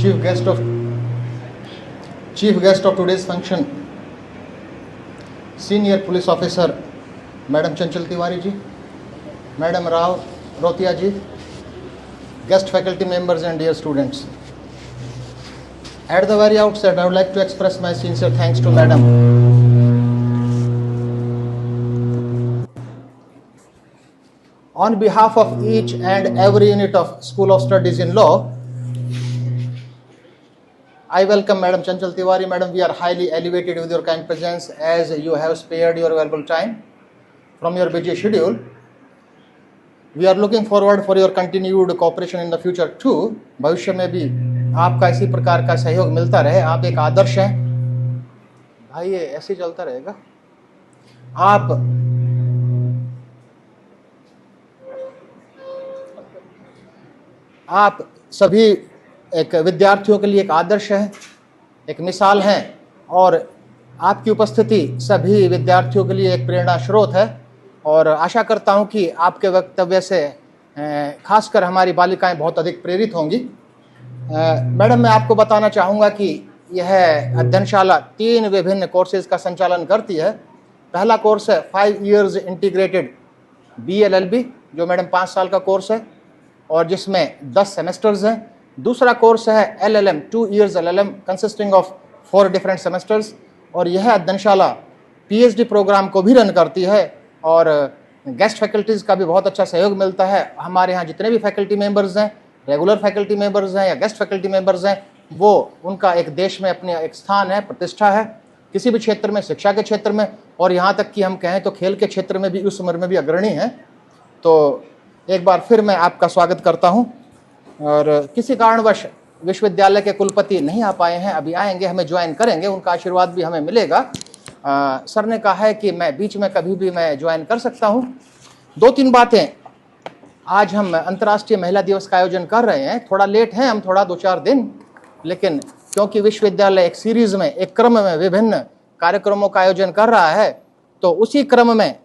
chief guest of today's function, Senior Police Officer Madam Chanchal Tiwari ji, Madam Rao Rotia ji, guest faculty members and dear students. At the very outset, I would like to express my sincere thanks to Madam on behalf of each and every unit of School of Studies in Law. I welcome Madam Chanchal Tiwari. Madam, we are highly elevated with your kind presence as you have spared your valuable time from your busy schedule. We are looking forward for your continued cooperation in the future too. भविष्य में भी आपका इसी प्रकार का सहयोग मिलता रहे. आप एक आदर्श हैं भाई, ये ऐसे ही चलता रहेगा. आप सभी एक विद्यार्थियों के लिए एक आदर्श है, एक मिसाल हैं और आपकी उपस्थिति सभी विद्यार्थियों के लिए एक प्रेरणा स्रोत है. और आशा करता हूं कि आपके वक्तव्य से खासकर हमारी बालिकाएं बहुत अधिक प्रेरित होंगी. मैडम, मैं आपको बताना चाहूँगा कि यह अध्ययनशाला 3 विभिन्न कोर्सेज का संचालन करती है. पहला कोर्स है 5 years इंटीग्रेटेड BLLB, जो मैडम 5 साल का कोर्स है और जिसमें 10 सेमेस्टर्स हैं. दूसरा कोर्स है LLM 2 years LLM consisting of 4 different semesters. और यह अध्ययनशाला PhD प्रोग्राम को भी रन करती है और गेस्ट फैकल्टीज़ का भी बहुत अच्छा सहयोग मिलता है. हमारे यहाँ जितने भी फैकल्टी मेंबर्स हैं, रेगुलर फैकल्टी मेंबर्स हैं या गेस्ट फैकल्टी मेंबर्स हैं, वो उनका एक देश में अपने एक स्थान है, प्रतिष्ठा है किसी भी क्षेत्र में, शिक्षा के क्षेत्र में और यहाँ तक कि हम कहें तो खेल के क्षेत्र में भी उस उम्र में भी अग्रणी हैं. तो एक बार फिर मैं आपका स्वागत करता हूं. और किसी कारणवश विश्वविद्यालय के कुलपति नहीं आ पाए हैं, अभी आएंगे, हमें ज्वाइन करेंगे, उनका आशीर्वाद भी हमें मिलेगा. सर ने कहा है कि मैं बीच में कभी भी मैं ज्वाइन कर सकता हूं. 2-3 बातें. आज हम अंतर्राष्ट्रीय महिला दिवस का आयोजन कर रहे हैं. थोड़ा लेट हैं हम, थोड़ा 2-4 दिन, लेकिन क्योंकि विश्वविद्यालय एक सीरीज में, एक क्रम में विभिन्न कार्यक्रमों का आयोजन कर रहा है, तो उसी क्रम में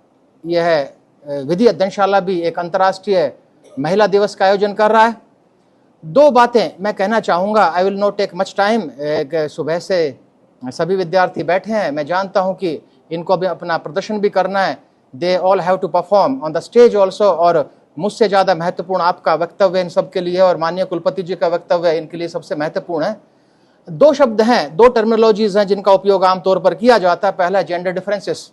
यह विधि अध्ययनशाला भी एक अंतर्राष्ट्रीय महिला दिवस का आयोजन कर रहा है. 2 बातें मैं कहना चाहूँगा. I will not take much time. सुबह से सभी विद्यार्थी बैठे हैं, मैं जानता हूँ कि इनको भी अपना प्रदर्शन भी करना है. They all have to perform on the stage also. और मुझसे ज़्यादा महत्वपूर्ण आपका वक्तव्य इन सब के लिए और माननीय कुलपति जी का वक्तव्य इनके लिए सबसे महत्वपूर्ण है. 2 शब्द हैं, 2 टर्मिनोलॉजीज हैं जिनका उपयोग आमतौर पर किया जाता है. पहला जेंडर डिफरेंसेस,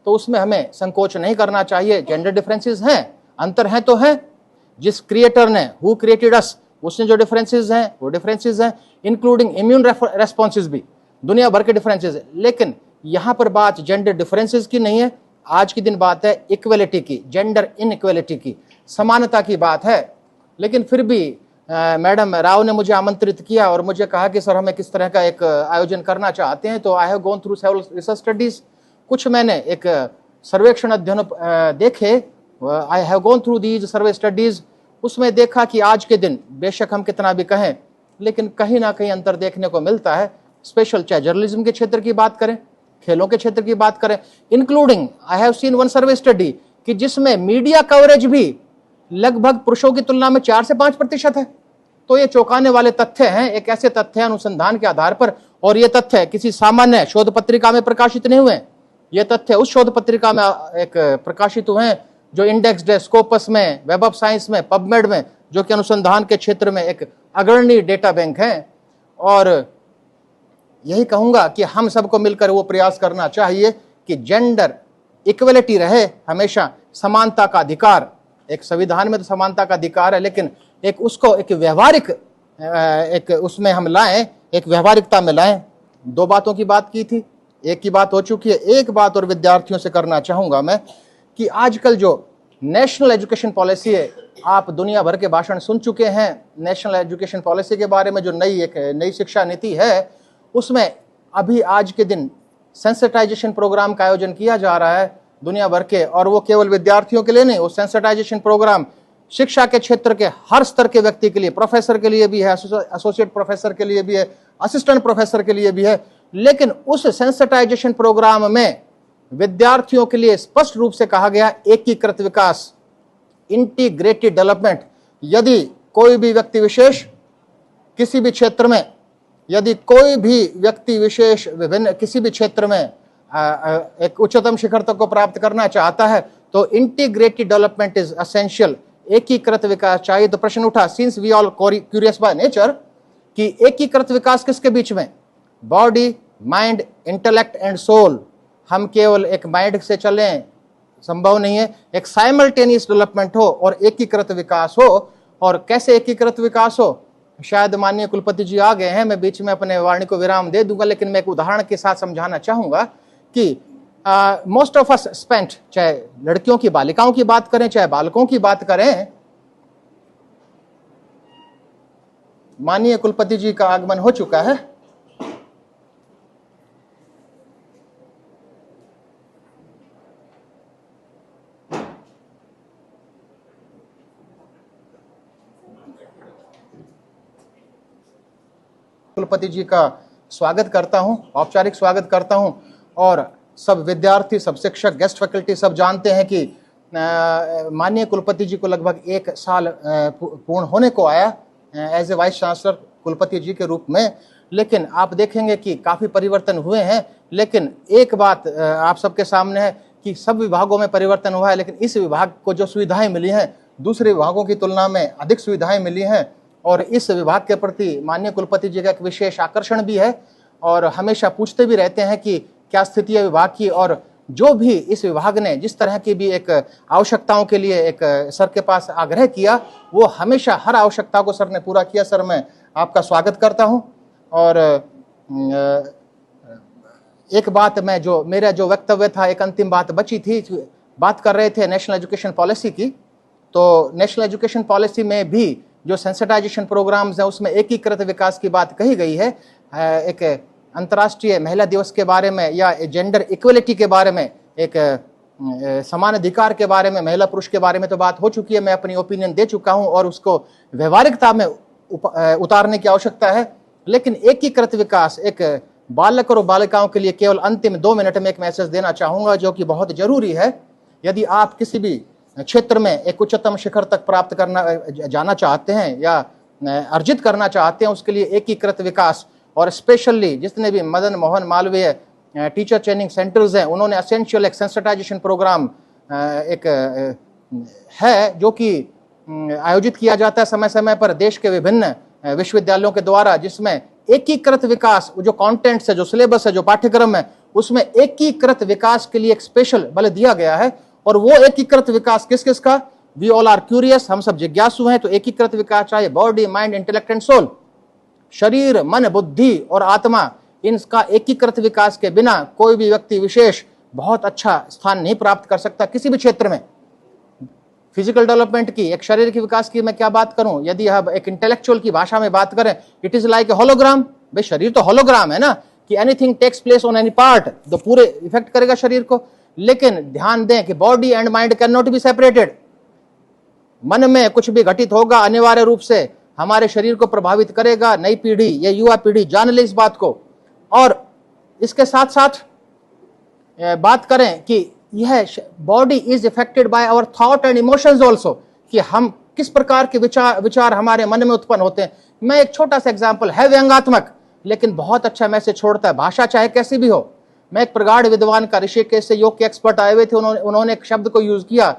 तो उसमें हमें संकोच नहीं करना चाहिए. जेंडर डिफरेंसेस हैं, अंतर हैं तो हैं. जिस क्रिएटर ने, हु क्रिएटेड अस, उसने जो डिफरेंसेस हैं वो डिफरेंसेस हैं, इंक्लूडिंग इम्यून रेस्पॉन्सेस भी, दुनिया भर के डिफरेंसेस है. लेकिन यहाँ पर बात जेंडर डिफरेंसेस की नहीं है. आज की दिन बात है इक्वलिटी की, जेंडर इनइक्वलिटी की, समानता की बात है. लेकिन फिर भी मैडम राव ने मुझे आमंत्रित किया और मुझे कहा कि सर हमें किस तरह का एक आयोजन करना चाहते हैं. तो I have gone through several research studies. कुछ मैंने एक सर्वेक्षण अध्ययन देखे. I have gone through these survey studies. उसमें देखा कि आज के दिन बेशक हम कितना भी कहें, लेकिन कहीं ना कहीं अंतर देखने को मिलता है. स्पेशल चाहे जर्नलिज्म के क्षेत्र की बात करें, खेलों के क्षेत्र की बात करें, including I have seen one survey study कि जिसमें मीडिया कवरेज भी लगभग पुरुषों की तुलना में 4 से 5% है. तो ये चौंकाने वाले तथ्य हैं. एक ऐसे तथ्य अनुसंधान के आधार पर, और ये तथ्य किसी सामान्य शोध पत्रिका में प्रकाशित नहीं हुए. ये तथ्य उस शोध पत्रिका में एक प्रकाशित हुए हैं जो इंडेक्स्ड है स्कोपस में, वेब ऑफ साइंस में, पबमेड में, जो कि अनुसंधान के क्षेत्र में एक अग्रणी डेटा बैंक है. और यही कहूंगा कि हम सबको मिलकर वो प्रयास करना चाहिए कि जेंडर इक्वलिटी रहे हमेशा. समानता का अधिकार, एक संविधान में तो समानता का अधिकार है, लेकिन एक उसको एक व्यवहारिक एक उसमें हम लाएं, एक व्यवहारिकता में लाएं. 2 बातों की बात की थी, एक की बात हो चुकी है. एक बात और विद्यार्थियों से करना चाहूंगा मैं कि आजकल जो नेशनल एजुकेशन पॉलिसी है, आप दुनिया भर के भाषण सुन चुके हैं. नेशनल एजुकेशन पॉलिसी के बारे में जो नई शिक्षा नीति है, उसमें अभी आज के दिन सेंसिटाइजेशन प्रोग्राम का आयोजन किया जा रहा है दुनिया भर के. और वो केवल विद्यार्थियों के लिए नहीं, वो सेंसिटाइजेशन प्रोग्राम शिक्षा के क्षेत्र के हर स्तर के व्यक्ति के लिए, प्रोफेसर के लिए भी है, एसोसिएट प्रोफेसर के लिए भी है, असिस्टेंट प्रोफेसर के लिए भी है. लेकिन उस सेंसिटाइजेशन प्रोग्राम में विद्यार्थियों के लिए स्पष्ट रूप से कहा गया एकीकृत विकास, इंटीग्रेटेड डेवलपमेंट. यदि कोई भी व्यक्ति विशेष किसी भी क्षेत्र में यदि कोई भी व्यक्ति विशेष विभिन्न किसी भी क्षेत्र में एक उच्चतम शिखर तक को प्राप्त करना चाहता है तो इंटीग्रेटेड डेवलपमेंट इज एसेंशियल, एकीकृत विकास चाहिए। तो प्रश्न उठा, since we all curious by nature, कि एकीकृत विकास किसके बीच में? Body, mind, intellect and soul. हम केवल एक माइंड से चलें संभव नहीं है, एक साइमल्टेनियस डेवलपमेंट हो और एकीकृत विकास हो। और कैसे एकीकृत विकास हो? शायद माननीय कुलपति जी आ गए हैं, मैं बीच में अपने वाणी को विराम दे दूंगा, लेकिन मैं एक उदाहरण के साथ समझाना चाहूंगा कि मोस्ट ऑफ अस स्पेंट, चाहे लड़कियों की बालिकाओं की बात करें चाहे बालकों की बात करें, माननीय कुलपति जी का आगमन हो चुका है। कुलपति जी का स्वागत करता हूं, औपचारिक स्वागत करता हूं। और सब विद्यार्थी, सब शिक्षक, गेस्ट फैकल्टी सब जानते हैं कि माननीय कुलपति जी को लगभग 1 साल पूर्ण होने को आया एज ए वाइस चांसलर कुलपति जी के रूप में। लेकिन आप देखेंगे कि काफ़ी परिवर्तन हुए हैं। लेकिन एक बात आप सबके सामने है कि सब विभागों में परिवर्तन हुआ है, लेकिन इस विभाग को जो सुविधाएं मिली हैं दूसरे विभागों की तुलना में अधिक सुविधाएं मिली हैं। और इस विभाग के प्रति माननीय कुलपति जी का एक विशेष आकर्षण भी है और हमेशा पूछते भी रहते हैं कि क्या स्थिति है विभाग की। और जो भी इस विभाग ने जिस तरह की भी एक आवश्यकताओं के लिए एक सर के पास आग्रह किया, वो हमेशा हर आवश्यकता को सर ने पूरा किया। सर, मैं आपका स्वागत करता हूं। और एक बात मेरा जो वक्तव्य था, एक अंतिम बात बची थी, बात कर रहे थे नेशनल एजुकेशन पॉलिसी की। तो नेशनल एजुकेशन पॉलिसी में भी जो सेंसिटाइजेशन प्रोग्राम्स हैं उसमें एकीकृत विकास की बात कही गई है। एक अंतर्राष्ट्रीय महिला दिवस के बारे में या जेंडर इक्वलिटी के बारे में, एक समान अधिकार के बारे में, महिला पुरुष के बारे में तो बात हो चुकी है। मैं अपनी ओपिनियन दे चुका हूं और उसको व्यवहारिकता में उतारने की आवश्यकता है। लेकिन एकीकृत विकास एक बालक और बालिकाओं के लिए केवल अंतिम 2 मिनट में एक मैसेज देना चाहूंगा जो कि बहुत जरूरी है। यदि आप किसी भी क्षेत्र में एक उच्चतम शिखर तक प्राप्त करना जाना चाहते हैं या अर्जित करना चाहते हैं, उसके लिए एकीकृत विकास, और स्पेशली जितने भी Madan Mohan Malviya teacher training centres हैं उन्होंने एसेंशियल एक सेंसिटाइजेशन प्रोग्राम एक है जो कि आयोजित किया जाता है समय समय पर देश के विभिन्न विश्वविद्यालयों के द्वारा, जिसमें एकीकृत विकास, जो कंटेंट्स है, जो सिलेबस है, जो पाठ्यक्रम है, उसमें एकीकृत विकास के लिए एक स्पेशल बल दिया गया है। और वो एकीकृत विकास किस किस का? वी ऑल आर क्यूरियस, हम सब जिज्ञासु हैं। तो एकीकृत विकास चाहिए body, mind, intellect and soul, शरीर, मन, बुद्धि और आत्मा। इनका एकीकृत विकास के बिना कोई भी व्यक्ति विशेष बहुत अच्छा स्थान नहीं प्राप्त कर सकता किसी भी क्षेत्र में। फिजिकल डेवलपमेंट की, एक शरीर के विकास की मैं क्या बात करूं, यदि हम एक इंटेलेक्चुअल की भाषा में बात करें, it is like a hologram. भाई शरीर तो होलोग्राम है ना, कि anything takes place on any part तो पूरे इफेक्ट करेगा शरीर को। लेकिन ध्यान दें कि body and mind can not be separated. मन में कुछ भी घटित होगा अनिवार्य रूप से हमारे शरीर को प्रभावित करेगा। नई पीढ़ी, ये युवा पीढ़ी जान ले इस बात को। और इसके साथ साथ बात करें कि यह body is affected by our thought and emotions also, कि हम किस प्रकार के विचार हमारे मन में उत्पन्न होते हैं। मैं एक छोटा सा एग्जाम्पल है, व्यंग्यात्मक लेकिन बहुत अच्छा मैसेज छोड़ता है। भाषा चाहे कैसी भी हो। मैं एक प्रगाढ़ विद्वान का, ऋषिकेश से योग के एक्सपर्ट आए हुए थे, उन्होंने एक शब्द को यूज किया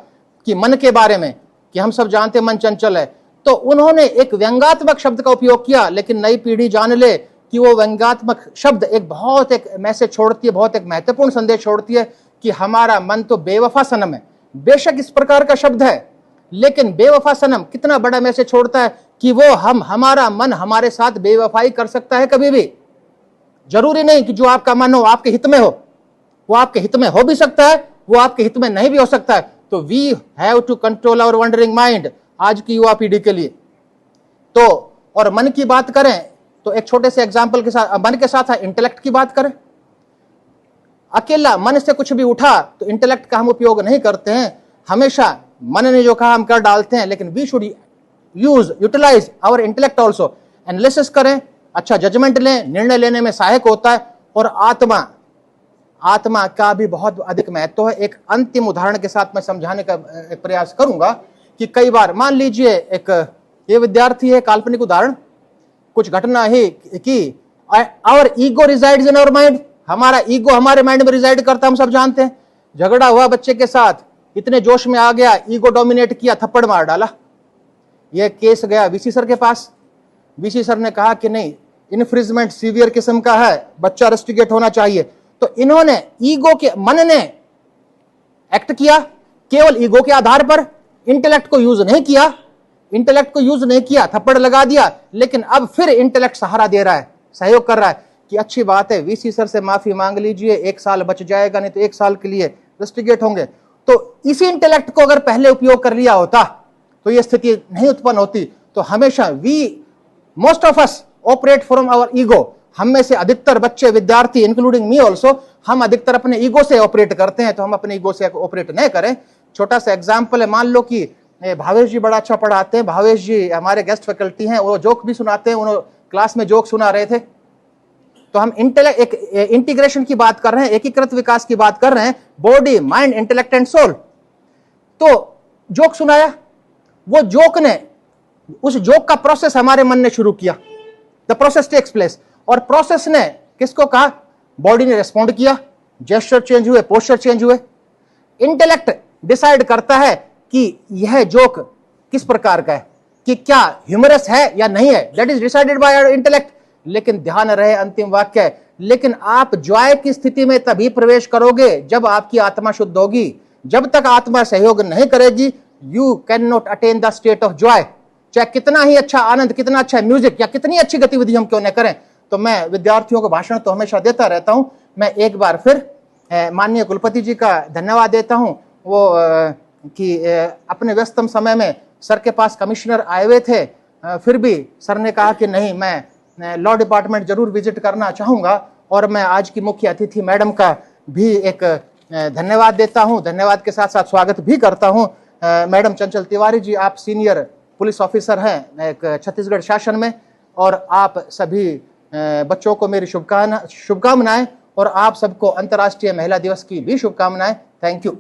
कि मन के बारे में, कि हम सब जानते हैं मन चंचल है। तो उन्होंने एक व्यंग्यात्मक शब्द का उपयोग किया, लेकिन नई पीढ़ी जान ले कि वो व्यंग्यात्मक शब्द एक मैसेज छोड़ती है, बहुत एक महत्वपूर्ण संदेश छोड़ती है कि हमारा मन तो बेवफा सनम है। बेशक इस प्रकार का शब्द है, लेकिन बेवफा सनम कितना बड़ा मैसेज छोड़ता है कि वो हमारा मन हमारे साथ बेवफाई कर सकता है कभी भी। जरूरी नहीं कि जो आपका मन हो आपके हित में हो, वो आपके हित में हो भी सकता है, वो आपके हित में नहीं भी हो सकता है। तो we have to control our wandering mind आज की युवा पीढ़ी के लिए। तो और मन की बात करें तो एक छोटे से एग्जाम्पल के साथ, मन के साथ इंटेलेक्ट की बात करें। अकेला मन से कुछ भी उठा तो इंटेलेक्ट का हम उपयोग नहीं करते हैं। हमेशा मन ने जो कहा हम कर डालते हैं, लेकिन we should utilize our intellect also. Analysis करें, अच्छा जजमेंट लें, निर्णय लेने में सहायक होता है। और आत्मा का भी बहुत अधिक महत्व है। एक अंतिम उदाहरण के साथ मैं समझाने का एक प्रयास करूंगा कि कई बार मान लीजिए ये विद्यार्थी है, काल्पनिक उदाहरण, कुछ घटना ही की, और ego resides in our mind, हमारा ईगो हमारे माइंड में रिजाइड करता, हम सब जानते हैं। झगड़ा हुआ बच्चे के साथ, इतने जोश में आ गया, ईगो डोमिनेट किया, थप्पड़ मार डाला। यह केस गया वीसी सर के पास। वीसी सर ने कहा कि नहीं, इन्फ्रिजमेंट सीवियर किस्म का है, बच्चा रेस्टिगेट होना चाहिए। तो इन्होंने ईगो के, मन ने एक्ट किया केवल ईगो के आधार पर, इंटेलेक्ट को यूज नहीं किया, इंटेलेक्ट को यूज नहीं किया, थप्पड़ लगा दिया। लेकिन अब फिर इंटेलेक्ट सहारा दे रहा है, सहयोग कर रहा है कि अच्छी बात है, वीसी सर से माफी मांग लीजिए, 1 साल बच जाएगा, नहीं तो 1 साल के लिए रेस्टिगेट होंगे। तो इसी इंटेलेक्ट को अगर पहले उपयोग कर लिया होता तो यह स्थिति नहीं उत्पन्न होती। तो हमेशा most of us operate from our ego. हम में से अधिकतर बच्चे, विद्यार्थी, इंक्लूडिंग मी ऑल्सो, हम अधिकतर अपने ईगो से ऑपरेट करते हैं। तो हम अपने ईगो से ऑपरेट नहीं करें। छोटा सा एग्जाम्पल है, मान लो कि भावेश जी बड़ा अच्छा पढ़ाते हैं, भावेश जी हमारे गेस्ट फैकल्टी हैं, वो जोक भी सुनाते हैं, उन्होंने क्लास में जोक सुना रहे थे। तो हम इंटीग्रेशन की बात कर रहे हैं, एकीकृत विकास की बात कर रहे हैं, body, mind, intellect and soul. तो जोक सुनाया, वो जोक ने, उस जोक का प्रोसेस हमारे मन ने शुरू किया, द प्रोसेस टेक्स प्लेस। और प्रोसेस ने किसको कहा? बॉडी ने रेस्पॉन्ड किया, जेस्चर चेंज हुए, पोस्चर चेंज हुए। इंटेलेक्ट डिसाइड करता है कि यह जोक किस प्रकार का है, कि क्या ह्यूमरस है या नहीं है, that is decided by our intellect. लेकिन ध्यान रहे अंतिम वाक्य है, लेकिन आप जॉय की स्थिति में तभी प्रवेश करोगे जब आपकी आत्मा शुद्ध होगी। जब तक आत्मा सहयोग नहीं करेगी, you can not attain the state of Joy. चाहे कितना ही अच्छा आनंद, कितना अच्छा म्यूजिक या कितनी अच्छी गतिविधि हम क्यों न करें। तो मैं विद्यार्थियों को भाषण तो हमेशा देता रहता हूं। मैं एक बार फिर माननीय कुलपति जी का धन्यवाद देता हूं, वो कि अपने व्यस्तम समय में सर के पास कमिश्नर आए हुए थे, फिर भी सर ने कहा कि नहीं, मैं लॉ डिपार्टमेंट जरूर विजिट करना चाहूंगा। और मैं आज की मुख्य अतिथि मैडम का भी एक धन्यवाद देता हूं, धन्यवाद के साथ साथ स्वागत भी करता हूं। मैडम चंचल तिवारी जी, आप सीनियर पुलिस ऑफिसर हैं एक छत्तीसगढ़ शासन में, और आप सभी बच्चों को मेरी शुभकामनाएं, और आप सबको अंतर्राष्ट्रीय महिला दिवस की भी शुभकामनाएं। Thank you.